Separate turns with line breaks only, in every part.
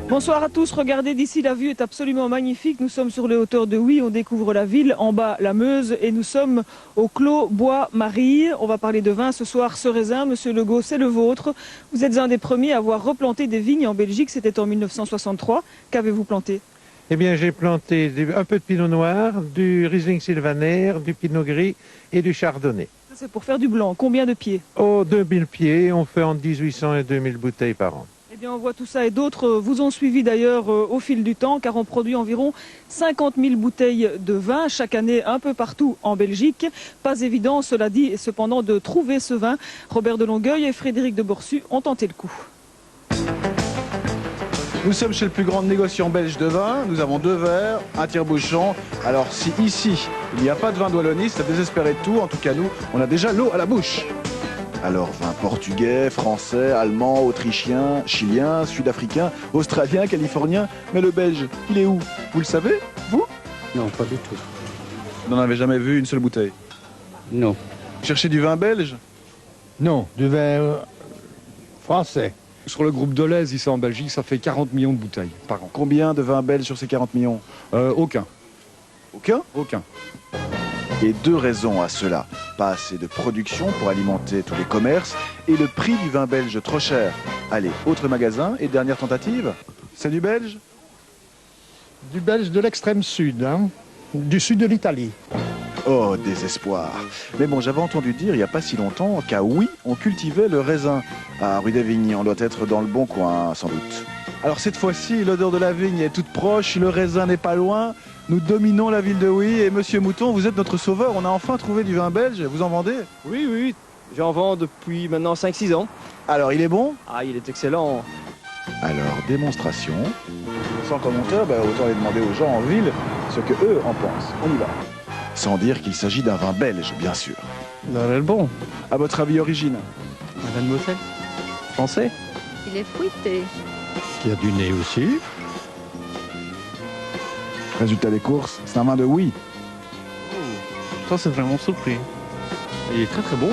Bonsoir à tous, regardez d'ici, la vue est absolument magnifique. Nous sommes sur les hauteurs de Huy, on découvre la ville, en bas la Meuse et nous sommes au Clos Bois-Marie. On va parler de vin ce soir, ce raisin, Monsieur Legault, c'est le vôtre. Vous êtes un des premiers à avoir replanté des vignes en Belgique, c'était en 1963. Qu'avez-vous planté?
Eh bien, j'ai planté un peu de pinot noir, du Riesling sylvaner, du pinot gris et du chardonnay.
C'est pour faire du blanc. Combien de pieds?
Oh, 2000 pieds, on fait entre 1800 et 2000 bouteilles par an.
Eh bien, on voit tout ça et d'autres vous ont suivi d'ailleurs au fil du temps, car on produit environ 50 000 bouteilles de vin chaque année un peu partout en Belgique. Pas évident, cela dit, cependant, de trouver ce vin. Robert de Longueuil et Frédéric de Borsu ont tenté le coup.
Nous sommes chez le plus grand négociant belge de vin. Nous avons 2 verres, un tire-bouchon. Alors si ici, il n'y a pas de vin de Wallonie, c'est désespéré de tout. En tout cas, nous, on a déjà l'eau à la bouche. Alors, vin portugais, français, allemand, autrichien, chilien, sud-africain, australien, californien. Mais le belge, il est où? Vous le savez, vous?
Non, pas du tout.
Vous n'en avez jamais vu une seule bouteille?
Non.
Vous cherchez du vin belge?
Non, du vin français.
Sur le groupe Deleuze, ici en Belgique, ça fait 40 millions de bouteilles par an.
Combien de vins belges sur ces 40 millions?
Aucun.
Aucun?
Aucun.
Et 2 raisons à cela. Pas assez de production pour alimenter tous les commerces et le prix du vin belge trop cher. Allez, autre magasin et dernière tentative. C'est du belge?
Du belge de l'extrême sud, hein, du sud de l'Italie.
Oh, désespoir. Mais bon, j'avais entendu dire il n'y a pas si longtemps qu'à Huy, on cultivait le raisin. À rue d'Avigny, on doit être dans le bon coin, sans doute. Alors cette fois-ci, l'odeur de la vigne est toute proche, le raisin n'est pas loin. Nous dominons la ville de Huy et Monsieur Mouton, vous êtes notre sauveur. On a enfin trouvé du vin belge, vous en vendez?
Oui, j'en vends depuis maintenant 5-6 ans.
Alors, il est bon?
Ah, il est excellent.
Alors, démonstration. Sans commentaire, autant aller demander aux gens en ville ce que eux en pensent. On y va. Sans dire qu'il s'agit d'un vin belge, bien sûr.
Non, elle est bon.
À votre avis, origine?
Un vin de Moselle. Français.
Il est fruité.
Qui a du nez aussi.
Résultat des courses, c'est un vin de Huy.
Ça, c'est vraiment surpris. Il est très très bon,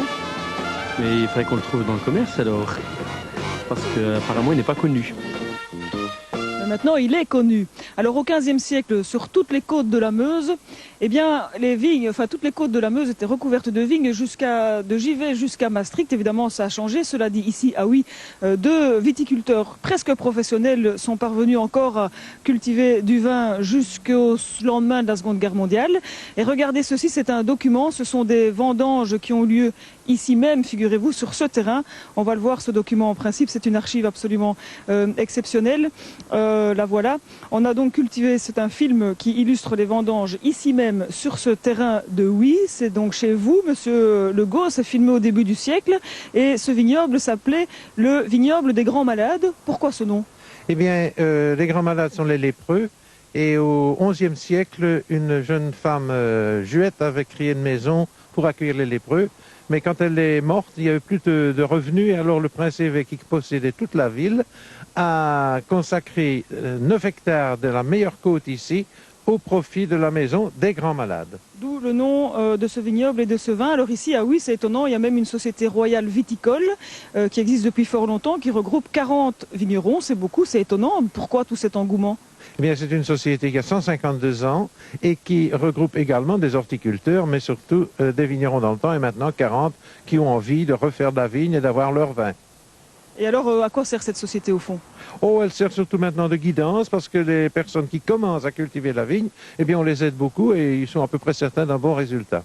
mais il faudrait qu'on le trouve dans le commerce alors, parce qu'apparemment il n'est pas connu.
Mais maintenant, il est connu. Alors, au XVe siècle, sur toutes les côtes de la Meuse, eh bien, les vignes, enfin, toutes les côtes de la Meuse étaient recouvertes de vignes de Givet jusqu'à Maastricht. Évidemment, ça a changé. Cela dit, ici, ah oui, 2 viticulteurs presque professionnels sont parvenus encore à cultiver du vin jusqu'au lendemain de la Seconde Guerre mondiale. Et regardez ceci, c'est un document. Ce sont des vendanges qui ont eu lieu ici même, figurez-vous, sur ce terrain. On va le voir, ce document. En principe, c'est une archive absolument exceptionnelle. La voilà. On a donc cultivé, c'est un film qui illustre les vendanges ici même sur ce terrain de Huy. C'est donc chez vous, Monsieur Legault, c'est filmé au début du siècle. Et ce vignoble s'appelait le vignoble des Grands Malades. Pourquoi ce nom?
Eh bien, les grands malades sont les lépreux. Et au XIe siècle, une jeune femme juette avait créé une maison pour accueillir les lépreux. Mais quand elle est morte, il n'y avait plus de revenus. Et alors le prince évêque qui possédait toute la ville a consacré 9 hectares de la meilleure côte ici au profit de la maison des Grands Malades.
D'où le nom de ce vignoble et de ce vin. Alors ici, à Huy, c'est étonnant, il y a même une société royale viticole qui existe depuis fort longtemps, qui regroupe 40 vignerons. C'est beaucoup, c'est étonnant. Pourquoi tout cet engouement?
Eh bien, c'est une société qui a 152 ans et qui regroupe également des horticulteurs, mais surtout des vignerons dans le temps, et maintenant 40 qui ont envie de refaire de la vigne et d'avoir leur vin.
Et alors, à quoi sert cette société au fond?
Oh, elle sert surtout maintenant de guidance, parce que les personnes qui commencent à cultiver la vigne, eh bien, on les aide beaucoup et ils sont à peu près certains d'un bon résultat.